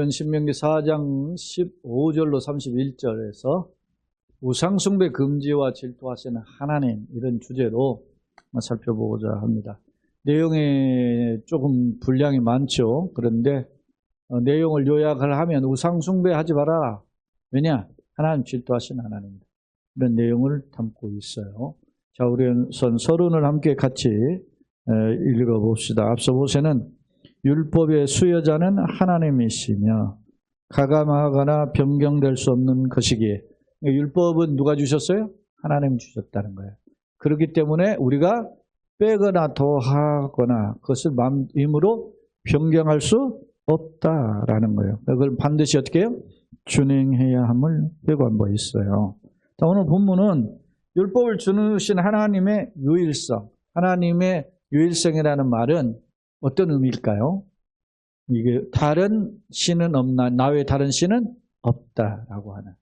신명기 4장 15절로 31절에서 우상숭배 금지와 질투하시는 하나님, 이런 주제로 살펴보고자 합니다. 내용에 조금 분량이 많죠. 그런데 내용을 요약을 하면 우상숭배하지 말아라. 왜냐? 하나님 질투하시는 하나님입니다. 이런 내용을 담고 있어요. 자, 우리 우선 서론을 함께 같이 읽어봅시다. 앞서 보세는 율법의 수여자는 하나님이시며 가감하거나 변경될 수 없는 것이기에, 율법은 누가 주셨어요? 하나님 주셨다는 거예요. 그렇기 때문에 우리가 빼거나 더하거나 그것을 마음으로 변경할 수 없다라는 거예요. 그걸 반드시 어떻게 해요? 준행해야 함을 회고한 있어요. 자, 오늘 본문은 율법을 주신 하나님의 유일성, 하나님의 유일성이라는 말은 어떤 의미일까요? 이게 다른 신은 없나, 나 외에 다른 신은 없다라고 하는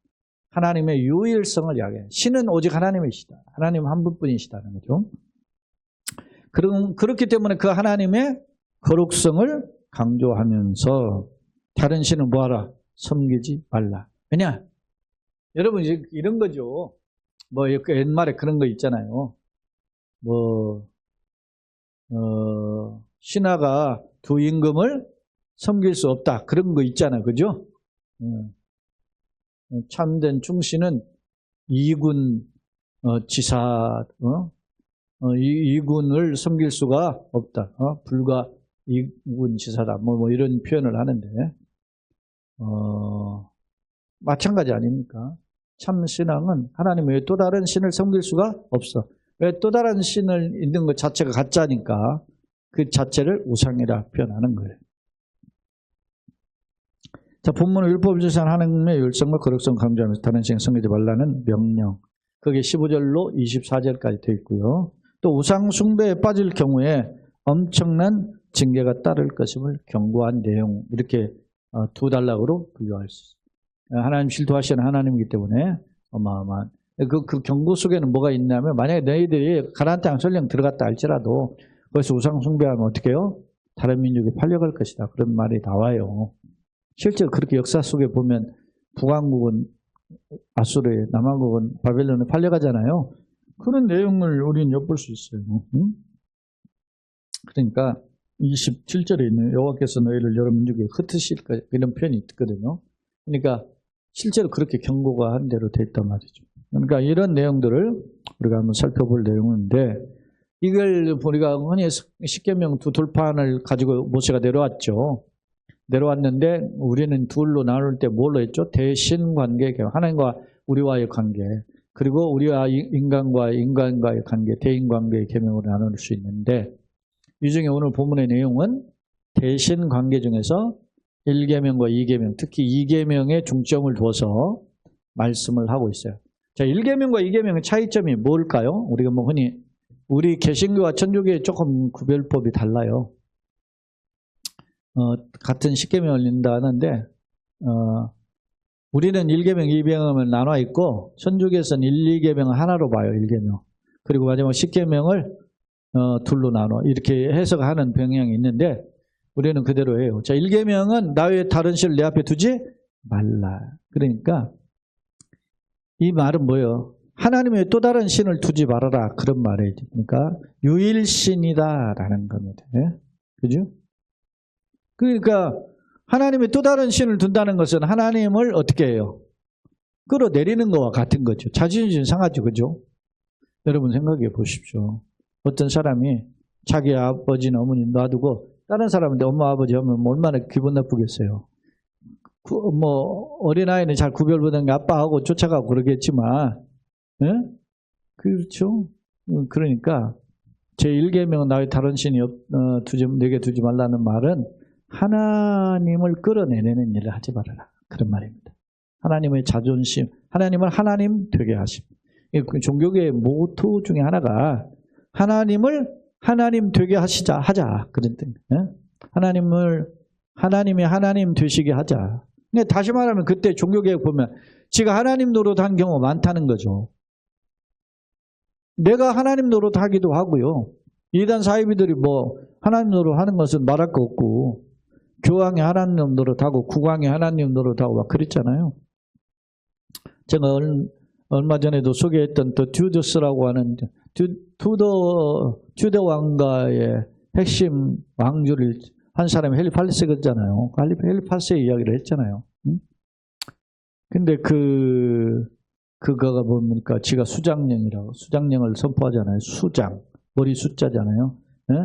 하나님의 유일성을 이야기해요. 신은 오직 하나님이시다. 하나님 한 분뿐이시다는 거죠. 그렇기 때문에 그 하나님의 거룩성을 강조하면서 다른 신은 뭐하라? 섬기지 말라. 왜냐? 여러분 이제 이런 거죠. 뭐 옛말에 그런 거 있잖아요. 신하가 두 임금을 섬길 수 없다. 그런 거 있잖아요. 그죠? 참된 충신은 이군 지사, 이군을 섬길 수가 없다. 불과 이군 지사다. 뭐 이런 표현을 하는데, 마찬가지 아닙니까? 참 신앙은 하나님 외에 또 다른 신을 섬길 수가 없어. 왜? 또 다른 신을 있는 것 자체가 가짜니까 그 자체를 우상이라 표현하는 거예요. 자, 본문은 율법을 주신 하나님의 율성과 거룩성을 강조하면서 다른 신을 섬기지 말라는 명령. 그게 15절로 24절까지 되어 있고요. 또 우상 숭배에 빠질 경우에 엄청난 징계가 따를 것임을 경고한 내용, 이렇게 두 단락으로 분류할 수 있어요. 하나님 질투하시는 하나님이기 때문에 어마어마한 그 경고 속에는 뭐가 있냐면, 만약에 너희들이 가나안 땅 설령 들어갔다 할지라도 거기서 우상 숭배하면 어떻게 해요? 다른 민족이 팔려갈 것이다. 그런 말이 나와요. 실제로 그렇게 역사 속에 보면 북왕국은 아수르에, 남왕국은 바벨론에 팔려가잖아요. 그런 내용을 우리는 엿볼 수 있어요. 그러니까 27절에 있는 여호와께서 너희를 여러 민족에 흩으실 것, 이런 표현이 있거든요. 그러니까 실제로 그렇게 경고가 한 대로 돼 있단 말이죠. 그러니까 이런 내용들을 우리가 한번 살펴볼 내용인데, 이걸 우리가 흔히 십계명 두 돌판을 가지고 모세가 내려왔죠. 내려왔는데 우리는 둘로 나눌 때 뭘로 했죠? 대신관계, 하나님과 우리와의 관계, 그리고 우리와 인간과의 관계, 대인관계의 계명으로 나눌 수 있는데, 이 중에 오늘 본문의 내용은 대신관계 중에서 1계명과 2계명, 특히 2계명에 중점을 두어서 말씀을 하고 있어요. 자, 1계명과 2계명의 차이점이 뭘까요? 우리가 흔히 우리 개신교와 천주교의 조금 구별법이 달라요. 같은 10계명을 읽는다 하는데, 우리는 1계명, 2계명을 나눠 있고, 천주교에서는 1, 2계명을 하나로 봐요, 1계명. 그리고 마지막 10계명을 둘로 나눠. 이렇게 해석하는 경향이 있는데, 우리는 그대로 해요. 자, 1계명은 나 외에 다른 신을 내 앞에 두지 말라. 그러니까, 이 말은 뭐예요? 하나님 외에 또 다른 신을 두지 말아라. 그런 말이에요. 그러니까, 유일신이다라는 겁니다. 그죠? 그러니까 하나님의 또 다른 신을 둔다는 것은 하나님을 어떻게 해요? 끌어내리는 것과 같은 거죠. 자존심 상하죠. 그죠? 여러분 생각해 보십시오. 어떤 사람이 자기 아버지나 어머니 놔두고 다른 사람한테 엄마 아버지 하면 얼마나 기분 나쁘겠어요. 어린아이는 잘 구별 못하는 게 아빠하고 쫓아가고 그러겠지만, 그렇죠? 그러니까 제1계명은 나의 다른 신이 내게 두지 말라는 말은 하나님을 끌어내는 일을 하지 말아라. 그런 말입니다. 하나님의 자존심, 하나님을 하나님 되게 하심. 종교계의 모토 중에 하나가 하나님을 하나님 되게 하자. 그런 뜻. 하나님이 하나님 되시게 하자. 근데 다시 말하면 그때 종교계에 보면 지가 하나님 노릇한 경우가 많다는 거죠. 내가 하나님 노릇하기도 하고요. 이단 사이비들이 하나님 노릇하는 것은 말할 거 없고, 교황이 하나님 노릇하고 국왕이 하나님 노릇하고 막 그랬잖아요. 제가 얼마 전에도 소개했던 또 튜더스라고 하는 튜더 왕가의 핵심 왕조를 한 사람이 헨리 8세였잖아요. 헨리 8세 이야기를 했잖아요. 근데 그거가 뭡니까? 지가 수장령이라고 수장령을 선포하잖아요. 수장 머리 숫자잖아요. 예?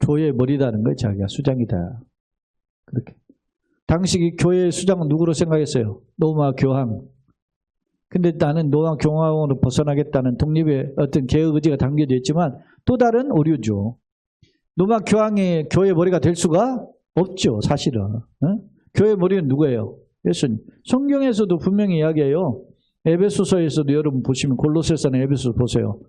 교회의 머리다는 거예요. 자기가 수장이다. 그렇게. 당시 교회의 수장은 누구로 생각했어요? 로마 교황. 근데 나는 로마 교황으로 벗어나겠다는 독립의 어떤 개혁 의지가 담겨져 있지만 또 다른 오류죠. 로마 교황이 교회의 머리가 될 수가 없죠. 사실은. 교회의 머리는 누구예요? 예수님. 성경에서도 분명히 이야기해요. 에베소서에서도 여러분 보시면 골로새서나 에베소 보세요.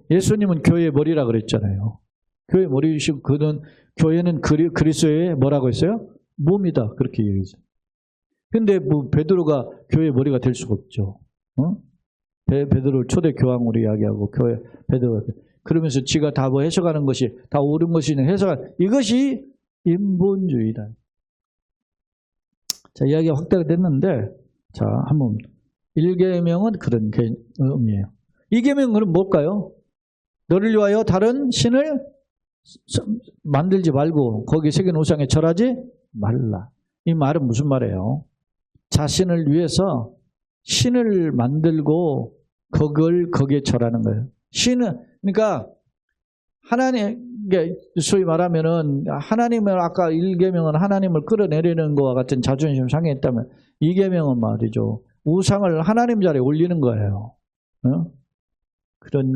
예수님은 교회의 머리라 그랬잖아요. 교회의 머리이시고 그는 교회는 그리스도의 뭐라고 했어요? 몸이다. 그렇게 얘기하죠. 근데 뭐 베드로가 교회의 머리가 될 수가 없죠. 베드로를 초대 교황으로 이야기하고 교회 베드로가 그러면서 지가 다 뭐 해석하는 것이 다 옳은 것이 해석한 이것이 인본주의다. 자, 이야기가 확대가 됐는데 자, 한번 1계명은 그런 의미예요. 2계명은 그럼 뭘까요? 너를 위하여 다른 신을 만들지 말고 거기 새긴 우상에 절하지 말라. 이 말은 무슨 말이에요? 자신을 위해서 신을 만들고 그걸 거기에 절하는 거예요. 신은 그러니까 하나님 소위 말하면은 하나님을 아까 1계명은 하나님을 끌어내리는 것과 같은 자존심을 상해했다면 2계명은 말이죠. 우상을 하나님 자리에 올리는 거예요. 그런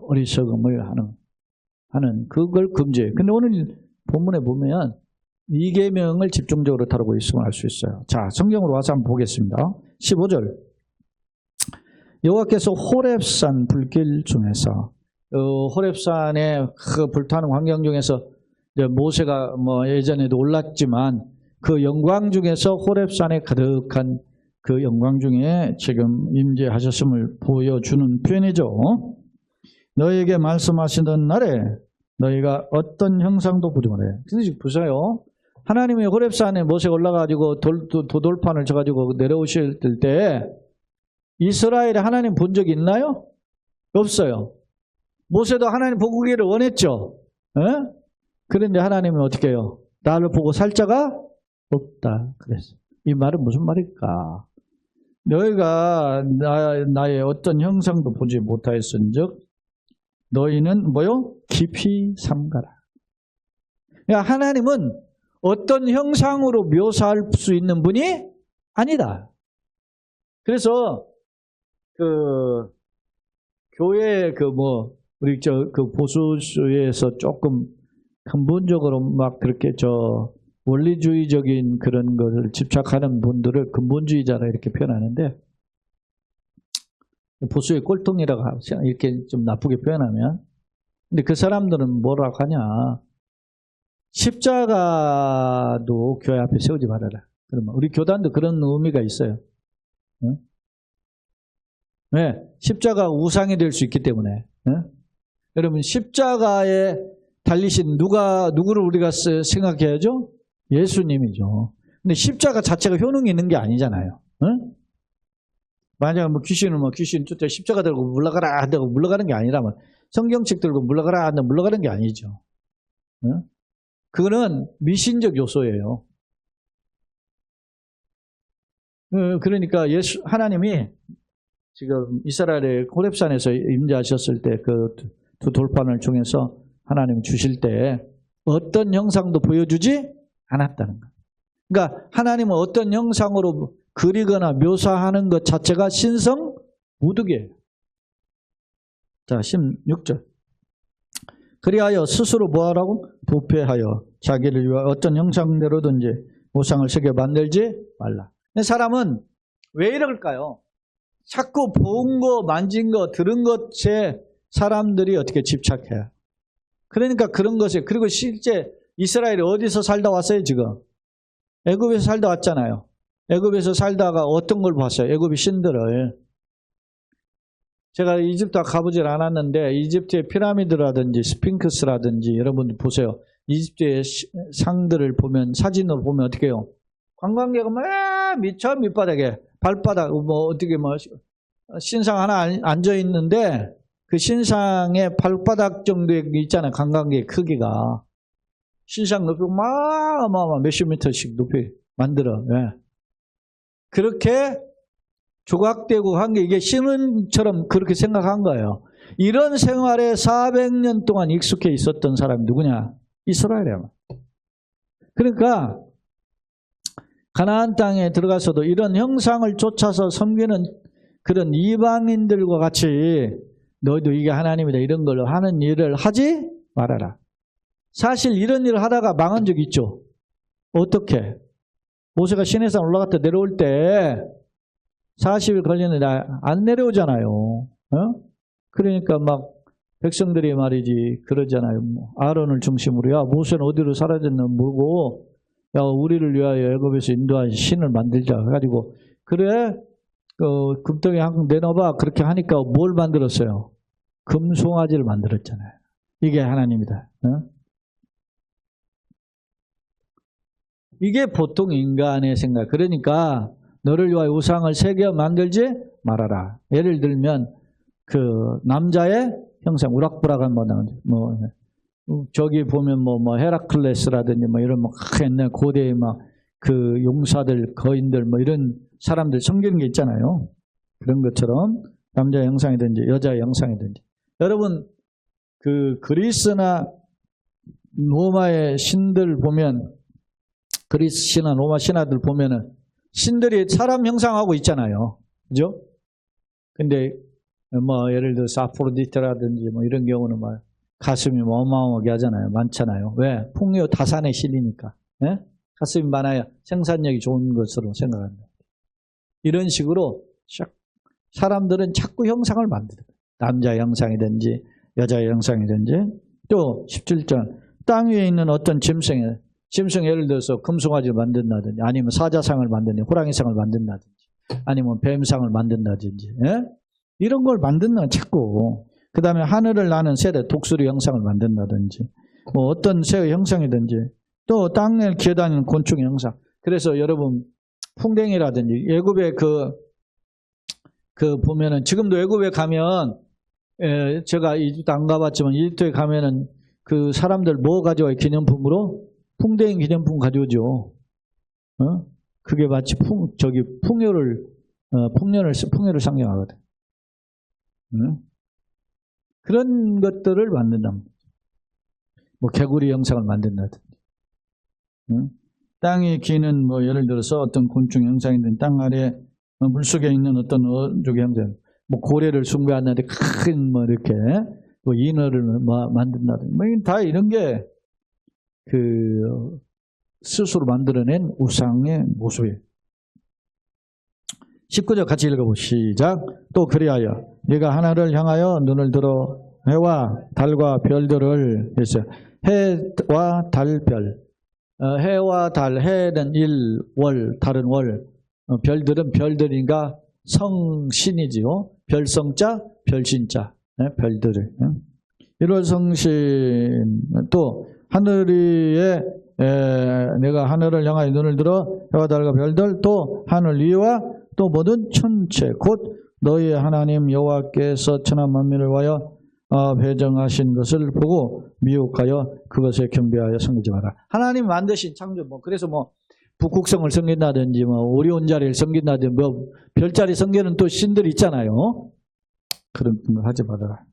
어리석음을 하는 그걸 금지해요. 근데 오늘 본문에 보면 2계명을 집중적으로 다루고 있음을 알 수 있어요. 자, 성경으로 와서 한번 보겠습니다. 15절. 여호와께서 호렙산 불길 중에서 호렙산의 그 불타는 광경 중에서 이제 모세가 뭐 예전에도 올랐지만 그 영광 중에서 호렙산에 가득한 그 영광 중에 지금 임재하셨음을 보여주는 표현이죠. 너에게 말씀하시던 날에 너희가 어떤 형상도 보지 말아요. 근데 지금 보세요. 하나님이 호렙산에 모세가 올라가지고 도돌판을 쳐가지고 내려오실 때 이스라엘에 하나님 본 적이 있나요? 없어요. 모세도 하나님 보기를 원했죠. 그런데 하나님은 어떻게 해요? 나를 보고 살 자가 없다. 그래서 이 말은 무슨 말일까? 너희가 나의 어떤 형상도 보지 못하였은즉 너희는 뭐요? 깊이 삼가라. 그러니까 하나님은 어떤 형상으로 묘사할 수 있는 분이 아니다. 그래서 교회 우리 보수에서 조금 근본적으로 막 그렇게 원리주의적인 그런 것을 집착하는 분들을 근본주의자라 이렇게 표현하는데 보수의 꼴통이라고 이렇게 좀 나쁘게 표현하면 근데 그 사람들은 뭐라고 하냐 십자가도 교회 앞에 세우지 말아라. 그러면 우리 교단도 그런 의미가 있어요. 응? 네, 십자가 우상이 될 수 있기 때문에 여러분 십자가에 달리신 누구를 우리가 생각해야죠? 예수님이죠. 근데 십자가 자체가 효능이 있는 게 아니잖아요. 만약 귀신 쫓아 십자가 들고 물러가라 한다고 물러가는 게 아니라면 성경책 들고 물러가라 한다고 물러가는 게 아니죠. 그거는 미신적 요소예요. 그러니까 하나님이 지금 이스라엘의 호렙산에서 임재하셨을 때 그 두 돌판을 통해서 하나님 주실 때 어떤 형상도 보여주지 않았다는 거예요. 그러니까 하나님은 어떤 형상으로 그리거나 묘사하는 것 자체가 신성 무득이에요. 자, 16절. 그리하여 스스로 뭐하라고? 부패하여 자기를 위하여 어떤 형상대로든지 우상을 새겨 만들지 말라. 사람은 왜 이럴까요? 자꾸 본 거, 만진 거, 들은 것에 사람들이 어떻게 집착해요. 그러니까 그런 것에 그리고 실제 이스라엘이 어디서 살다 왔어요 지금? 애굽에서 살다 왔잖아요. 애굽에서 살다가 어떤 걸 봤어요? 애굽의 신들을. 제가 이집트 가보질 않았는데 이집트의 피라미드라든지 스핑크스라든지 여러분들 보세요. 이집트의 상들을 보면, 사진으로 보면 어떻게 해요? 관광객은 막 미쳐 밑바닥에 발바닥 뭐 어떻게 뭐 신상 하나 앉아 있는데 그 신상의 발바닥 정도의 있잖아요. 관광객 크기가 신상 높이 막 몇십 미터씩 높이 만들어. 예. 그렇게 조각되고 한 게 이게 신은처럼 그렇게 생각한 거예요. 이런 생활에 400년 동안 익숙해 있었던 사람이 누구냐? 이스라엘이야. 그러니까 가나안 땅에 들어가서도 이런 형상을 쫓아서 섬기는 그런 이방인들과 같이 너희도 이게 하나님이다 이런 걸로 하는 일을 하지 말아라. 사실 이런 일을 하다가 망한 적이 있죠. 어떻게? 모세가 시내산 올라갔다 내려올 때 40일 걸리는데 안 내려오잖아요. 어? 그러니까 막 백성들이 말이지 그러잖아요. 아론을 중심으로 야 모세는 어디로 사라졌나 모르고 야 우리를 위하여 애굽에서 인도한 신을 만들자 해가지고 그래 금덩이 한 내놔봐 그렇게 하니까 뭘 만들었어요? 금송아지를 만들었잖아요. 이게 하나님이다. 어? 이게 보통 인간의 생각. 그러니까 너를 위하여 우상을 새겨 만들지 말아라. 예를 들면 그 남자의 형상 우락부락한 뭐 저기 보면 뭐 헤라클레스라든지 뭐 이런 뭐 옛날 고대의 막 그 용사들 거인들 뭐 이런 사람들 섬기는 게 있잖아요. 그런 것처럼 남자의 형상이든지 여자의 형상이든지 여러분 그 그리스나 로마의 신들 보면 그리스 신화 로마 신화들 보면은 신들이 사람 형상하고 있잖아요. 그죠? 근데 뭐 예를 들어서 아프로디테라든지 뭐 이런 경우는 막 가슴이 뭐 어마어마하게 하잖아요. 많잖아요. 왜? 풍요 다산의 신이니까. 예? 가슴이 많아야 생산력이 좋은 것으로 생각합니다. 이런 식으로 사람들은 자꾸 형상을 만들어요. 남자의 형상이든지 여자의 형상이든지 또 17절 땅 위에 있는 어떤 짐승 예를 들어서 금송아지를 만든다든지 아니면 사자상을 만든다든지 호랑이상을 만든다든지 아니면 뱀상을 만든다든지 예? 이런 걸 만든다 자꾸 그 다음에 하늘을 나는 새들 독수리 형상을 만든다든지 뭐 어떤 새의 형상이든지 또 땅을 기어다니는 곤충의 형상. 그래서 여러분 풍뎅이라든지 애굽에 그 보면은 지금도 애굽에 가면 제가 이집트 안 가봤지만 이집트에 가면은 그 사람들 뭐 가져와요? 기념품으로? 풍뎅이 기념품 가져오죠. 어? 그게 마치 풍요를 상징하거든. 응? 그런 것들을 만든다. 뭐 개구리 형상을 만든다든지. 응? 땅에 기는 뭐 예를 들어서 어떤 곤충 형상이든 땅 아래 물속에 있는 어떤 어족의 형상, 뭐 고래를 숭배하는데 큰 뭐 이렇게 뭐 인어를 뭐 만든다든지, 뭐 다 이런 게 그 스스로 만들어낸 우상의 모습이에요. 19절 같이 읽어보시죠. 시작. 또 그리하여 네가 하나를 향하여 눈을 들어 해와 달과 별들을 했어요. 해와 달, 별. 해와 달, 해는 일, 월, 달은 월. 별들은 별들인가 성신이지요. 별성자, 별신자. 별들을. 1월 성신 또 하늘 위에 내가 하늘을 향하여 눈을 들어 해와 달과 별들 또 하늘 위와 또 모든 천체 곧 너희의 하나님 여호와께서 천하 만민을 위하여 배정하신 것을 보고 미혹하여 그것에 경배하여 섬기지 마라. 하나님 만드신 창조 그래서 북극성을 섬긴다든지 오리온 자리를 섬긴다든지 별자리 섬기는 또 신들이 있잖아요. 그런 걸 하지 말아라.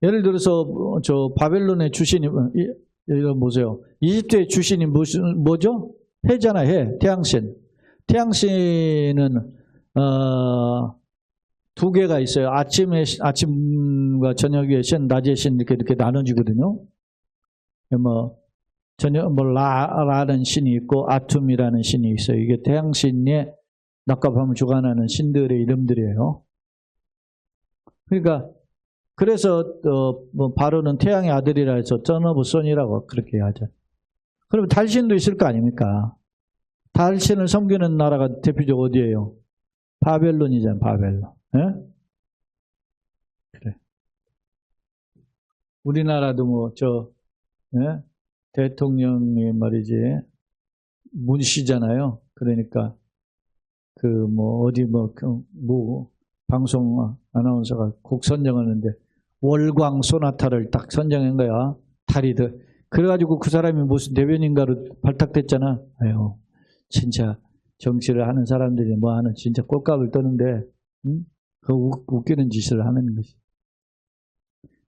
예를 들어서 저 바벨론의 주신이 이거 보세요. 이집트의 주신이 뭐죠? 해잖아요. 해. 태양신. 태양신은 두 개가 있어요. 아침과 저녁의 신, 낮의 신 이렇게 나눠지거든요. 라라는 신이 있고 아툼이라는 신이 있어요. 이게 태양신의 낮과 밤을 주관하는 신들의 이름들이에요. 그러니까 그래서 바로는 태양의 아들이라 해서 쩌너브손이라고 그렇게 하죠. 그러면 달신도 있을 거 아닙니까? 달신을 섬기는 나라가 대표적으로 어디예요? 바벨론이잖아요. 바벨론. 예? 그래. 우리나라도 예? 대통령이 말이지, 문씨잖아요. 그러니까, 방송 아나운서가 곡 선정하는데, 월광 소나타를 딱 선정한 거야. 다리들. 그래가지고 그 사람이 무슨 대변인가로 발탁됐잖아. 아유, 진짜 정치를 하는 사람들이 하는 진짜 꼴값을 떠는데, 응? 그 웃기는 짓을 하는 것이.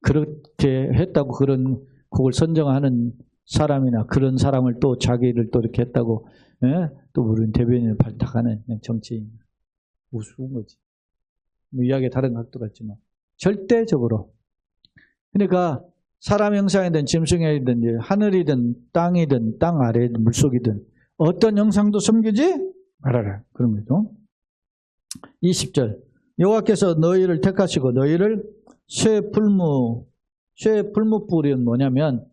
그렇게 했다고 그런 곡을 선정하는 사람이나 그런 사람을 또 자기를 또 이렇게 했다고, 예? 또 우리는 대변인을 발탁하는 정치인. 우스운 거지. 이야기에 다른 각도가 있지만. 절대적으로. 그러니까 사람 형상이든 짐승이든 하늘이든 땅이든 땅 아래이든 물속이든 어떤 형상도 섬기지 말아라. 그런 거죠. 20절. 여호와께서 너희를 택하시고 너희를 쇠풀무불은 뭐냐면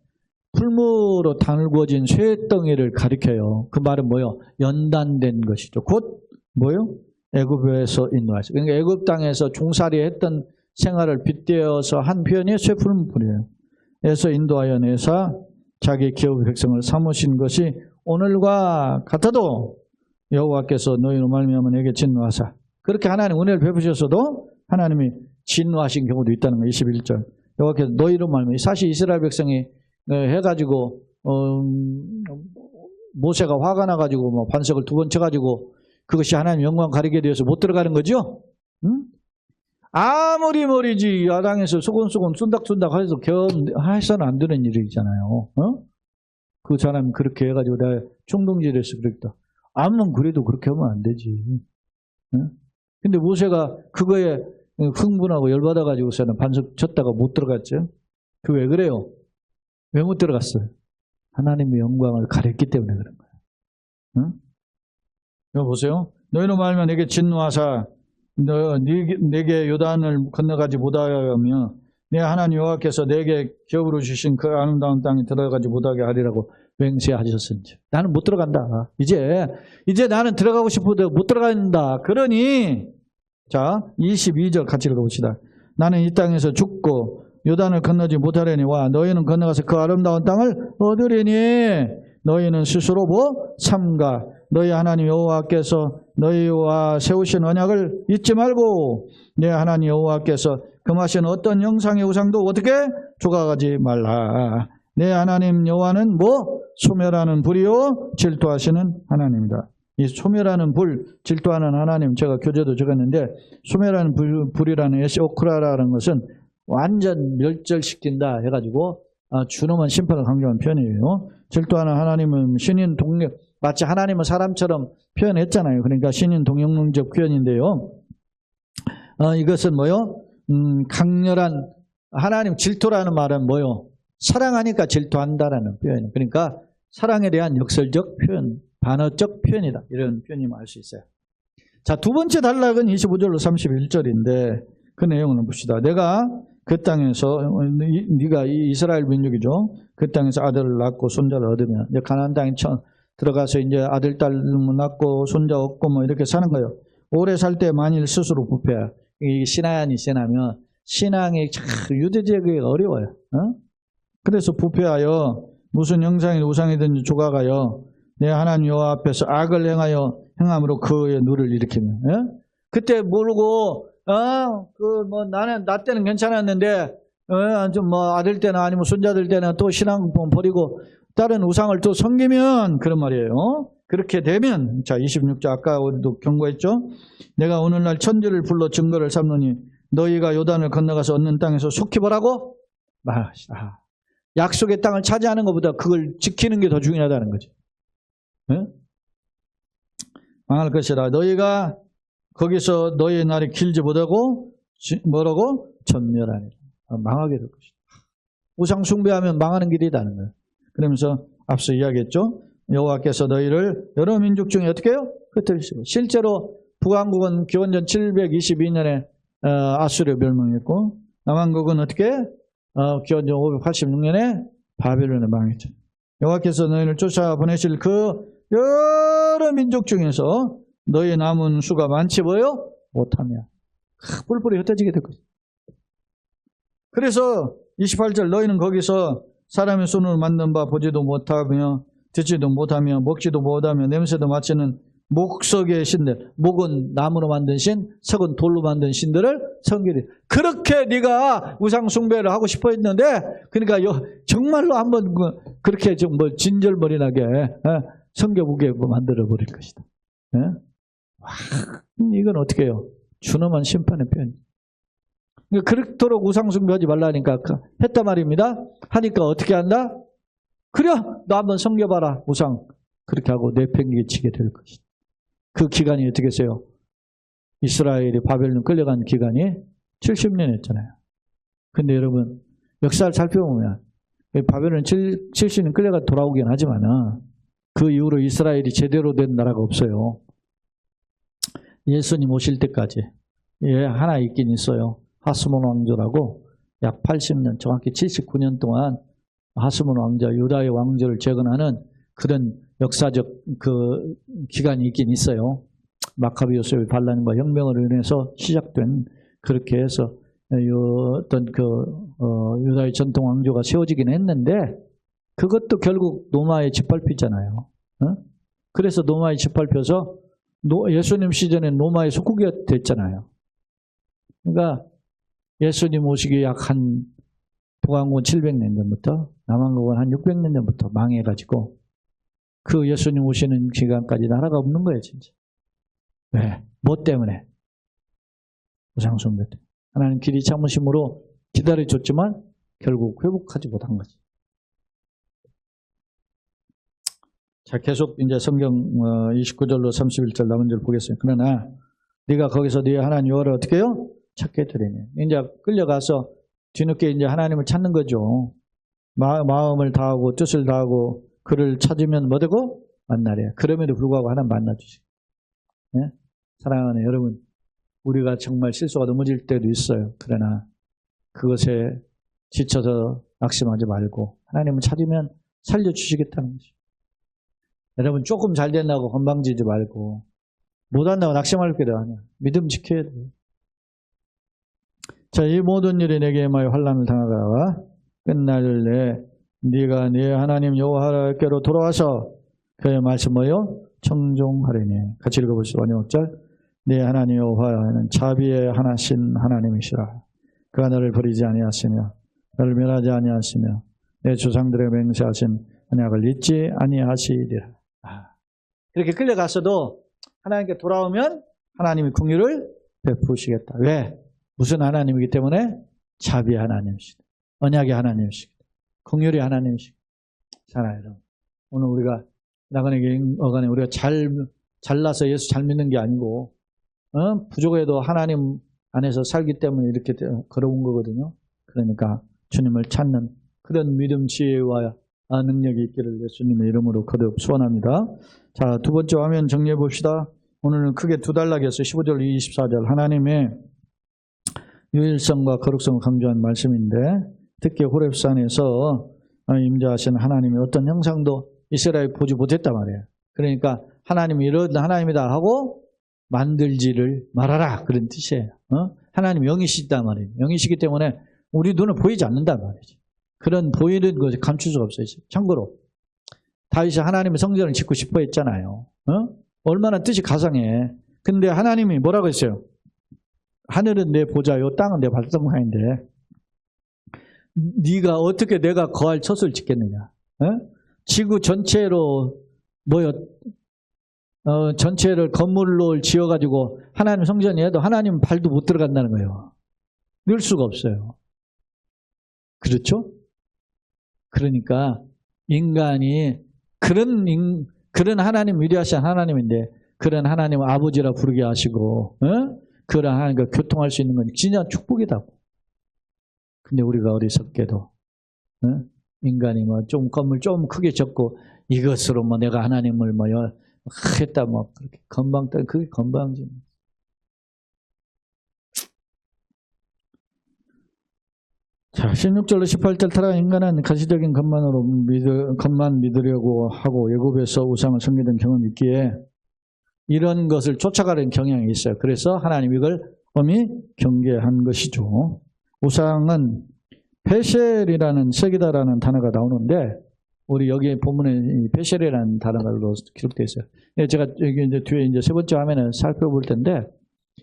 풀무로 달궈진 쇠덩이를 가리켜요. 그 말은 뭐요? 연단된 것이죠. 곧 뭐요? 애굽에서 인도하시고. 그러니까 애굽 땅에서 종살이 했던 생활을 빗대어서 한 표현이 쇠풀무불이에요. 에서 인도하여 내사 자기 기업의 백성을 삼으신 것이 오늘과 같아도 여호와께서 너희로 말미암아 내게 진노하사. 그렇게 하나님 은혜를 베푸셨어도 하나님이 진노하신 경우도 있다는 거예요. 21절. 여호와께서 너희로 말미암아. 사실 이스라엘 백성이 해가지고 모세가 화가 나가지고 반석을 2번 쳐가지고 그것이 하나님 영광 가리게 되어서 못 들어가는 거죠. 응? 아무리 머리지 야당에서 소곤소곤 쏜닥쏜닥 해서는 안 되는 일이잖아요. 그 사람이 그렇게 해가지고 내가 총동질해서 그랬다. 아무튼 그래도 그렇게 하면 안 되지. 근데 모세가 그거에 흥분하고 열받아가지고서는 반석 쳤다가 못 들어갔죠. 그 왜 그래요? 왜 못 들어갔어요? 하나님의 영광을 가렸기 때문에 그런 거예요. 여기 보세요. 너희로 말하면 내게 진노하사 내게 요단을 건너가지 못하며 내 하나님 여호와께서 내게 기업으로 주신 그 아름다운 땅에 들어가지 못하게 하리라고 맹세하셨은지. 나는 못 들어간다. 이제 나는 들어가고 싶어도 못 들어간다. 그러니 자 22절 같이 읽어봅시다. 나는 이 땅에서 죽고 요단을 건너지 못하려니 와 너희는 건너가서 그 아름다운 땅을 얻으려니 너희는 스스로 삼가 너희 하나님 여호와께서 너희와 세우신 언약을 잊지 말고 내 하나님 여호와께서 금하신 어떤 형상의 우상도 어떻게 조각하지 말라. 내 하나님 여호와는 소멸하는 불이요 질투하시는 하나님이다. 이 소멸하는 불, 질투하는 하나님, 제가 교재도 적었는데 소멸하는 불이라는 에시오크라라는 것은 완전 멸절시킨다 해가지고 준엄한 심판을 강조한 표현이에요. 질투하는 하나님은 신인 동력, 마치 하나님은 사람처럼 표현했잖아요. 그러니까 신인 동영능적 표현인데요. 이것은 강렬한 하나님 질투라는 말은 사랑하니까 질투한다라는 표현. 그러니까 사랑에 대한 역설적 표현, 반어적 표현이다. 이런 표현이면 알 수 있어요. 자, 두 번째 단락은 25절로 31절인데 그 내용을 봅시다. 내가 그 땅에서 네가 이스라엘 민족이죠. 그 땅에서 아들을 낳고 손자를 얻으면 이제 가나안 땅에 들어가서 이제 아들 딸 낳고 손자 얻고 이렇게 사는 거예요. 오래 살 때 만일 스스로 부패야. 이 신앙이 지나면 신앙이 참 유대적이기가 어려워요. 그래서 부패하여 무슨 형상이든 우상이든지 조각하여 내 하나님 여호와 앞에서 악을 행함으로 그의 누를 일으키면 그때 모르고 나는 나 때는 괜찮았는데 아들 때나 아니면 손자들 때나 또 신앙 버리고 다른 우상을 또 섬기면 그런 말이에요. 그렇게 되면 자 26절 아까 우리도 경고했죠. 내가 오늘날 천지를 불러 증거를 삼느니 너희가 요단을 건너가서 얻는 땅에서 속히 보라고 말하시다. 약속의 땅을 차지하는 것보다 그걸 지키는 게 더 중요하다는 거지. 망할 것이라. 너희가 거기서 너희의 날이 길지 못하고 뭐라고? 전멸하니라. 망하게 될 것이다. 우상 숭배하면 망하는 길이라는 거예요. 그러면서 앞서 이야기했죠. 여호와께서 너희를 여러 민족 중에 어떻게 해요? 흩으시고. 실제로 북왕국은 기원전 722년에 아수르에 멸망했고 남왕국은 어떻게? 기원전 586년에 바벨론에 망했죠. 여호와께서 너희를 쫓아 보내실 그 여러 민족 중에서 너희 남은 수가 많지 못하며 뿔뿔이 흩어지게 될 것이다. 그래서 28절 너희는 거기서 사람의 손으로 만든 바 보지도 못하며 듣지도 못하며 먹지도 못하며 냄새도 맡지는 목석의 신들, 목은 나무로 만든 신, 석은 돌로 만든 신들을 섬기리. 그렇게 네가 우상 숭배를 하고 싶어 했는데, 그러니까 정말로 한번 그렇게 좀 뭐 진절머리나게 섬겨보게 만들어 버릴 것이다. 이건 어떻게 해요? 준엄한 심판의 표현. 그렇도록 우상 숭배하지 말라니까 했단 말입니다. 하니까 어떻게 한다? 그래, 너 한번 섬겨봐라 우상. 그렇게 하고 내팽개치게 될 것이다. 그 기간이 어떻게 했어요? 이스라엘이 바벨론 끌려간 기간이 70년이었잖아요. 근데 여러분 역사를 살펴보면 바벨론 70년 끌려가 돌아오긴 하지만 그 이후로 이스라엘이 제대로 된 나라가 없어요. 예수님 오실 때까지 하나 있긴 있어요. 하스몬 왕조라고 약 80년, 정확히 79년 동안 하스몬 왕자, 유다의 왕조를 재건하는 그런 역사적 그 기간이 있긴 있어요. 마카비오스의 반란과 혁명으로 인해서 시작된, 그렇게 해서 어떤 유다의 전통 왕조가 세워지긴 했는데 그것도 결국 로마에 짓밟히잖아요. 그래서 로마에 짓밟혀서 예수님 시절엔 로마의 속국이 됐잖아요. 그러니까 예수님 오시기 약 한 북왕국은 700년 전부터, 남왕국은 한 600년 전부터 망해가지고 그 예수님 오시는 기간까지 나라가 없는 거예요, 진짜. 왜? 뭐 때문에? 우상숭배 때문에. 하나님 길이 참으심으로 기다려줬지만 결국 회복하지 못한 거지. 자, 계속 이제 성경 29절로 31절 남은 절 보겠습니다. 그러나 네가 거기서 네 하나님 여호와를 어떻게 해요? 찾게 되리니. 이제 끌려가서 뒤늦게 이제 하나님을 찾는 거죠. 마음을 다하고 뜻을 다하고 그를 찾으면 뭐 되고? 만나래요. 그럼에도 불구하고 하나님 만나주시고. 네? 사랑하는 여러분, 우리가 정말 실수가 넘어질 때도 있어요. 그러나 그것에 지쳐서 낙심하지 말고 하나님을 찾으면 살려주시겠다는 거죠. 여러분 조금 잘 된다고 건방지지 말고, 못한다고 낙심할 게도 아니야. 믿음 지켜야 돼요. 자, 이 모든 일이 내게 임하여 환난을 당하다가 끝날래 네가 네 하나님 여호와께로 돌아와서 그의 말씀 뭐요? 청종하리니. 같이 읽어보시죠. 원영절. 네 하나님 여호와는 자비의 하나신 하나님이시라. 그가 너를 버리지 아니하시며 너를 멸하지 아니하시며 내 조상들의 맹세하신 언약을 잊지 아니하시리라. 그렇게 끌려갔어도 하나님께 돌아오면 하나님이 긍휼을 베푸시겠다. 왜? 무슨 하나님이기 때문에? 자비의 하나님이시다. 언약의 하나님이시다. 긍휼의 하나님이시다. 잖아요, 여러분. 오늘 우리가 나간에게 어간에 우리가 잘나서 예수 잘 믿는 게 아니고 부족해도 하나님 안에서 살기 때문에 이렇게 걸어온 거거든요. 그러니까 주님을 찾는 그런 믿음, 지혜와 능력이 있기를 예수님의 이름으로 거듭 소원합니다. 자, 두 번째 화면 정리해 봅시다. 오늘은 크게 두 단락이었어요. 15절, 24절. 하나님의 유일성과 거룩성을 강조한 말씀인데, 특히 호렙산에서 임재하신 하나님의 어떤 형상도 이스라엘이 보지 못했단 말이에요. 그러니까 하나님이 이런 하나님이다 하고 만들지를 말아라, 그런 뜻이에요. 하나님 영이시단 말이에요. 영이시기 때문에 우리 눈에 보이지 않는단 말이죠. 그런 보이는 것을 감출 수가 없어요. 참고로 다윗이 하나님의 성전을 짓고 싶어 했잖아요. 얼마나 뜻이 가상해. 근데 하나님이 뭐라고 했어요? 하늘은 내 보좌요, 땅은 내 발등상인데 네가 어떻게 내가 거할 처소를 짓겠느냐? 지구 전체로 전체를 건물로 지어가지고 하나님 성전이 해도 하나님 발도 못 들어간다는 거예요. 넣을 수가 없어요. 그렇죠? 그러니까 인간이 그런 하나님, 위대하신 하나님인데 그런 하나님 아버지라 부르게 하시고 그런 하나님과 교통할 수 있는 건 진짜 축복이다. 근데 우리가 어리석게도 인간이 좀 건물 좀 크게 짓고 이것으로 내가 하나님을 했다 그렇게 건방다. 그게 건방지. 자, 16절로 18절 타락한 인간은 가시적인 것만 믿으려고 하고 애굽에서 우상을 섬기던 경험이 있기에 이런 것을 쫓아가는 경향이 있어요. 그래서 하나님 이걸 엄히 경계한 것이죠. 우상은 페셸이라는 색이다라는 단어가 나오는데 우리 여기 본문에 이 페셸이라는 단어가 기록되어 있어요. 제가 여기 이제 뒤에 이제 세 번째 화면을 살펴볼 텐데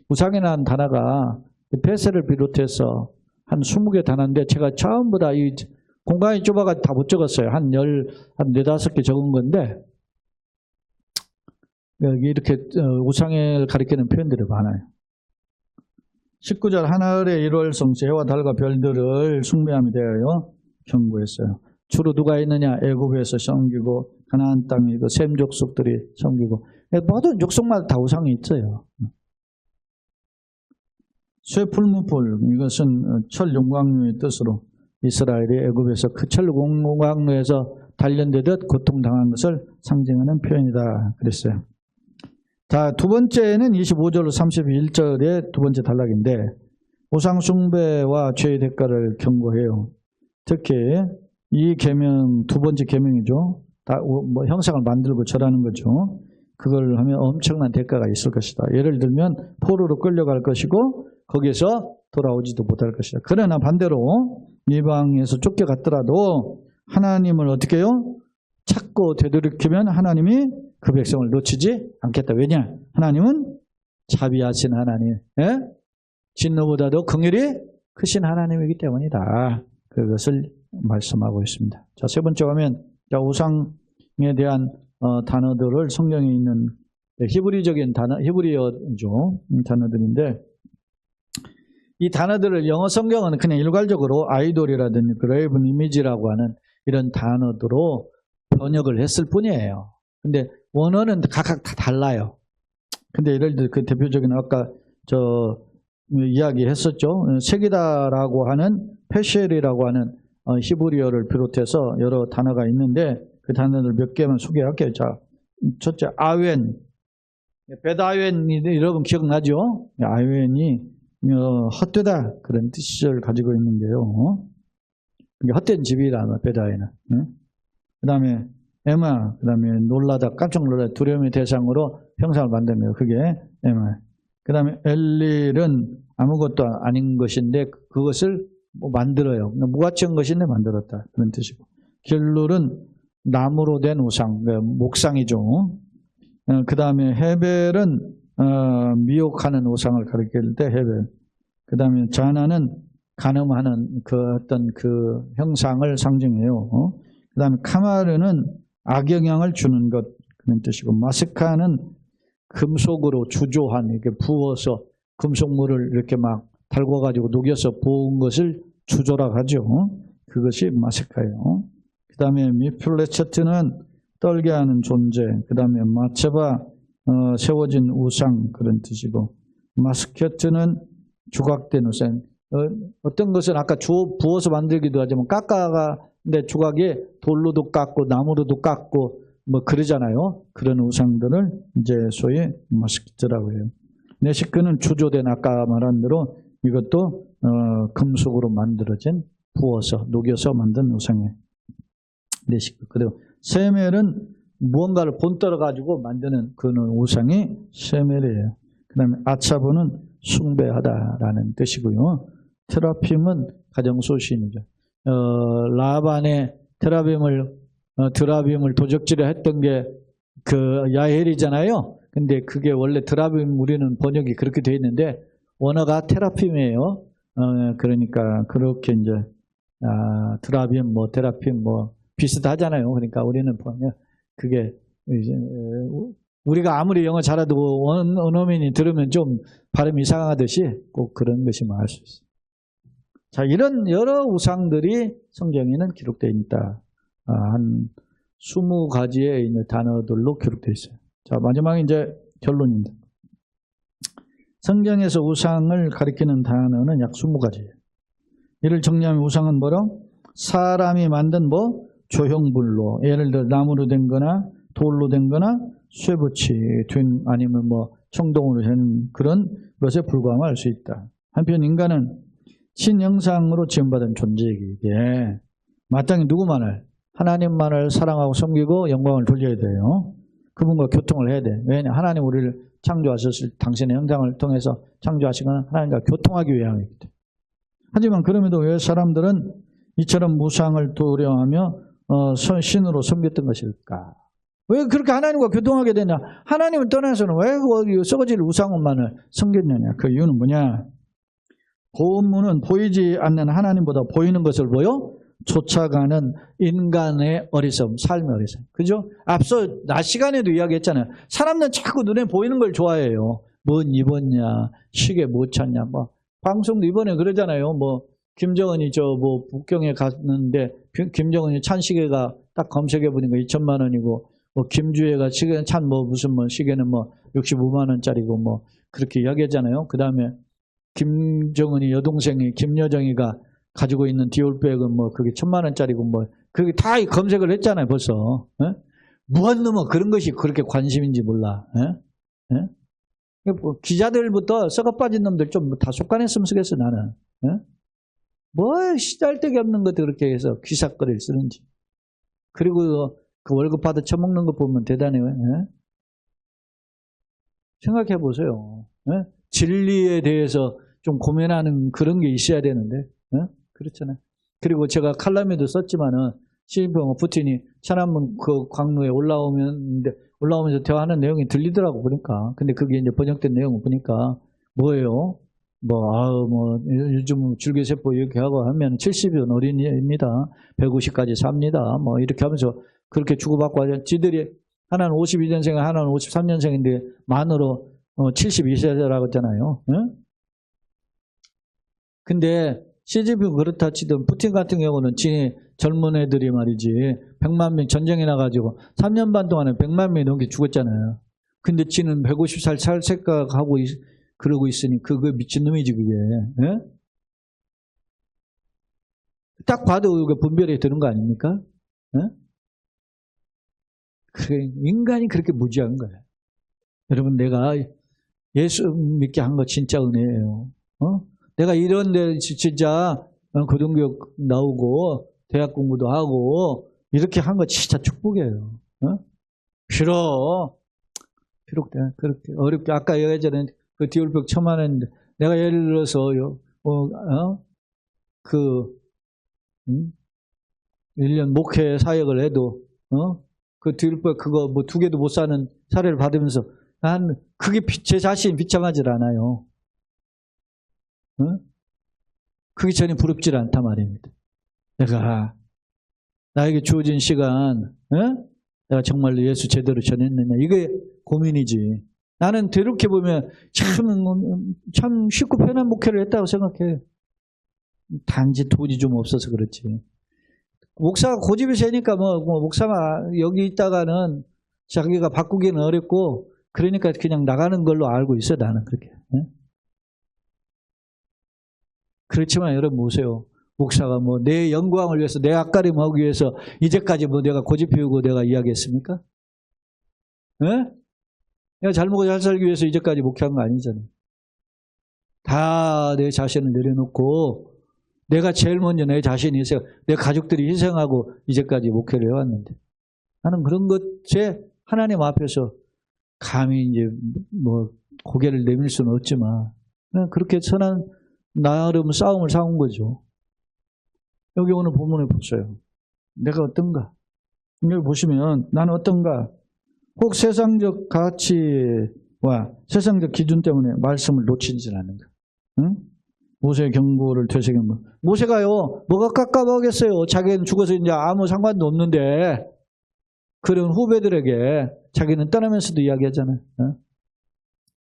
우상이라는 단어가 페셸을 비롯해서 한 20개 단어인데 제가 전부 다 이 공간이 좁아가지고 다 못 적었어요. 한 4-5개 적은 건데 여기 이렇게 우상을 가리키는 표현들이 많아요. 19절 하늘의 일월 성시 해와 달과 별들을 숭배함이 되어요 경고했어요. 주로 누가 있느냐? 애굽에서 섬기고 가나안 땅에 그 셈 족속들이 섬기고 모든 족속마다 다 우상이 있어요. 쇠풀무풀 이것은 철용광로의 뜻으로 이스라엘이 애굽에서 그 철용광로에서 단련되듯 고통당한 것을 상징하는 표현이다 그랬어요. 자, 두 번째는 25절로 31절의 두 번째 단락인데 우상 숭배와 죄의 대가를 경고해요. 특히 이 계명 두 번째 계명이죠. 뭐 형상을 만들고 절하는 거죠. 그걸 하면 엄청난 대가가 있을 것이다. 예를 들면 포로로 끌려갈 것이고 거기에서 돌아오지도 못할 것이다. 그러나 반대로 이방에서 쫓겨갔더라도 하나님을 어떻게 해요? 찾고 되돌이키면 하나님이 그 백성을 놓치지 않겠다. 왜냐? 하나님은 자비하신 하나님, 진노보다도 긍휼이 크신 하나님이기 때문이다. 그것을 말씀하고 있습니다. 자, 세 번째 화면, 우상에 대한 단어들을 성경에 있는 히브리적인 단어, 히브리어죠. 단어들인데 이 단어들을 영어 성경은 그냥 일괄적으로 아이돌이라든지 그레이븐 이미지라고 하는 이런 단어들로 번역을 했을 뿐이에요. 근데 원어는 각각 다 달라요. 근데 예를 들어 그 대표적인 아까 이야기했었죠. 색이다라고 하는 페셸이라고 하는 히브리어를 비롯해서 여러 단어가 있는데 그 단어들 몇 개만 소개할게요. 자, 첫째 아웬, 베다웬이 여러분 기억나죠? 아웬이 헛되다 그런 뜻을 가지고 있는데요. 헛된 집이라는 베다에는. 그 다음에 에마, 그 다음에 놀라다, 깜짝 놀라 두려움의 대상으로 형상을 만든 거예요. 그게 에마. 그 다음에 엘릴은 아무것도 아닌 것인데 그것을 만들어요. 무가치한 것인데 만들었다. 그런 뜻이고. 길룰은 나무로 된 우상, 목상이죠. 그 다음에 헤벨은 미혹하는 우상을 가리킬 때 헤벨. 그 다음에 자나는 간음하는 그 어떤 그 형상을 상징해요. 그 다음에 카마르는 악영향을 주는 것 그런 뜻이고 마스카는 금속으로 주조한 이렇게 부어서 금속물을 이렇게 막 달궈가지고 녹여서 부은 것을 주조라고 하죠. 그것이 마스카예요. 그 다음에 미플레체트는 떨게 하는 존재. 그 다음에 마체바 세워진 우상 그런 뜻이고 마스케트는 조각된 우상. 어떤 것은 아까 부어서 만들기도 하지만 근데 조각에 돌로도 깎고 나무로도 깎고 뭐 그러잖아요. 그런 우상들을 이제 소위 마스크트라고 해요. 네시크는 주조된 아까 말한 대로 이것도 금속으로 만들어진 부어서 녹여서 만든 우상이에요. 네시크. 그리고 세멜은 무언가를 본떠러 가지고 만드는 그런 우상이 세멜이에요. 그 다음에 아차브는 숭배하다라는 뜻이고요. 테라핌은 가정소신이죠. 라반의 드라빔을 도적질을 했던 게 그 야헬이잖아요. 근데 그게 원래 드라빔 우리는 번역이 그렇게 되어 있는데 원어가 테라핌이에요. 그러니까 그렇게 이제 드라빔 테라핌 비슷하잖아요. 그러니까 우리는 번역 그게 이제 우리가 아무리 영어 잘해도 원어민이 들으면 좀 발음이 이상하듯이 꼭 그런 것이 말할 수 있어요. 자, 이런 여러 우상들이 성경에는 기록되어 있다. 한 20가지의 있는 단어들로 기록되어 있어요. 자, 마지막에 이제 결론입니다. 성경에서 우상을 가리키는 단어는 약 20가지예요. 이를 정리하면 우상은 뭐로? 사람이 만든 조형물로, 예를 들어 나무로 된 거나 돌로 된 거나 쇠붙이 된 아니면 청동으로 된 그런 것에 불과함을 알 수 있다. 한편 인간은 신형상으로 지음받은 존재이기에 마땅히 누구만을? 하나님만을 사랑하고 섬기고 영광을 돌려야 돼요. 그분과 교통을 해야 돼. 왜냐? 하나님 우리를 창조하셨을 당신의 형상을 통해서 창조하시거나 하나님과 교통하기 위함이기 때문에. 하지만 그럼에도 왜 사람들은 이처럼 무상을 두려워하며 신으로 섬겼던 것일까? 왜 그렇게 하나님과 교통하게 되냐? 하나님을 떠나서는 왜 썩어질 우상만을 섬겼느냐? 그 이유는 뭐냐? 본문은 보이지 않는 하나님보다 보이는 것을 보여 쫓아가는 인간의 어리석음, 삶의 어리석음. 그죠? 앞서 낮 시간에도 이야기했잖아요. 사람들은 자꾸 눈에 보이는 걸 좋아해요. 뭐 입었냐, 시계 뭐 찼냐, 뭐 방송도 이번에 그러잖아요. 뭐 김정은이 북경에 갔는데 김정은이 찬 시계가 딱 검색해 보니까 2천만 원이고, 뭐 김주혜가 시계 찬 무슨 시계는 65만 원짜리고 뭐 그렇게 이야기하잖아요. 그 다음에 김정은이 여동생이 김여정이가 가지고 있는 디올백은 그게 1,000만 원짜리고 그게 다 검색을 했잖아요, 벌써. 예? 무한 놈은 그런 것이 그렇게 관심인지 몰라. 예? 예? 기자들부터 썩어 빠진 놈들 좀 다 속간했으면 쓰겠어, 나는. 예? 시달데기 없는 것도 그렇게 해서 귀삭거리를 쓰는지. 그리고 그 월급 받아 처먹는 거 보면 대단해요. 예? 생각해 보세요. 예? 진리에 대해서 좀 고민하는 그런 게 있어야 되는데, 예? 그렇잖아요. 그리고 제가 칼럼에도 썼지만은, 시진핑 푸틴이 천안문 그 광로에 올라오면서 대화하는 내용이 들리더라고, 보니까. 근데 그게 이제 번역된 내용을 보니까, 뭐예요? 요즘 줄기세포 이렇게 하고 하면 70은 어린이입니다. 150까지 삽니다. 이렇게 하면서 그렇게 주고받고 하죠. 지들이, 하나는 52년생, 하나는 53년생인데, 만으로 72세라고 했잖아요. 예? 근데, 시진핑 그렇다 치든, 푸틴 같은 경우는 젊은 애들이 말이지, 100만 명 전쟁에 나가지고 3년 반 동안에 100만 명이 넘게 죽었잖아요. 근데 지는 150살 살 생각하고 그러고 있으니 그거 미친놈이지, 그게. 예? 딱 봐도 분별이 드는 거 아닙니까? 예? 그래, 인간이 그렇게 무지한 거예요. 여러분, 내가 예수 믿게 한 거 진짜 은혜예요. 내가 이런데 진짜 고등교육 나오고 대학 공부도 하고 이렇게 한 거 진짜 축복이에요. 비록 그렇게 어렵게 아까 예전에 그 디올백 1,000만 원인데 내가 예를 들어서 1년 목회 사역을 해도 그 디올백 그거 2개도 못 사는 사례를 받으면서 난 그게 제 자신 비참하질 않아요. 그게 전혀 부럽질 않단 말입니다. 내가 나에게 주어진 시간 내가 정말로 예수 제대로 전했느냐, 이게 고민이지. 나는 이렇게 보면 참 쉽고 편한 목회를 했다고 생각해. 단지 돈이 좀 없어서 그렇지. 목사가 고집이 세니까 목사가 여기 있다가는 자기가 바꾸기는 어렵고, 그러니까 그냥 나가는 걸로 알고 있어, 나는 그렇게. 그렇지만 여러분 보세요. 목사가 내 영광을 위해서, 내 앞가림하기 위해서 이제까지 내가 고집 피우고 내가 이야기했습니까? 예? 내가 잘 먹고 잘 살기 위해서 이제까지 목회한 거 아니잖아요. 다 내 자신을 내려놓고 내가 제일 먼저 내 자신이 희생, 내 가족들이 희생하고 이제까지 목회를 해왔는데, 나는 그런 것에 하나님 앞에서 감히 이제 고개를 내밀 수는 없지만 그냥 그렇게 선한 나름 싸움을 싸운 거죠. 여기 오늘 본문에 보세요. 내가 어떤가? 여기 보시면 나는 어떤가? 꼭 세상적 가치와 세상적 기준 때문에 말씀을 놓치지 않는가? 응? 모세의 경고를 되새긴 거. 모세가요, 뭐가 깝깝하겠어요. 자기는 죽어서 이제 아무 상관도 없는데, 그런 후배들에게 자기는 떠나면서도 이야기하잖아요.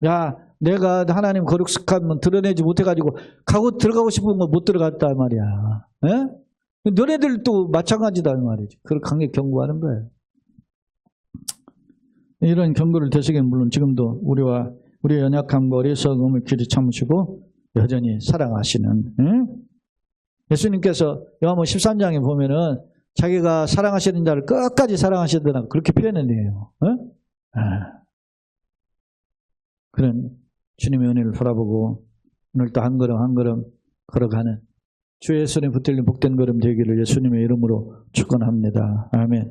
야, 내가 하나님 거룩한 드러내지 못해가지고 들어가고 싶은 거 못 들어갔단 말이야. 에? 너네들도 마찬가지다 말이지. 그걸 강력 경고하는 거예요. 이런 경고를 되새긴 물론 지금도 우리의 연약함과 어리석음을 길이 참으시고 여전히 사랑하시는. 예수님께서 요한복음 13장에 보면은 자기가 사랑하시는 자를 끝까지 사랑하시더라, 그렇게 표현해요. 그런 주님의 은혜를 바라보고 오늘도 한 걸음 한 걸음 걸어가는 주 예수님 붙들린 복된 걸음 되기를 예수님의 이름으로 축원합니다. 아멘.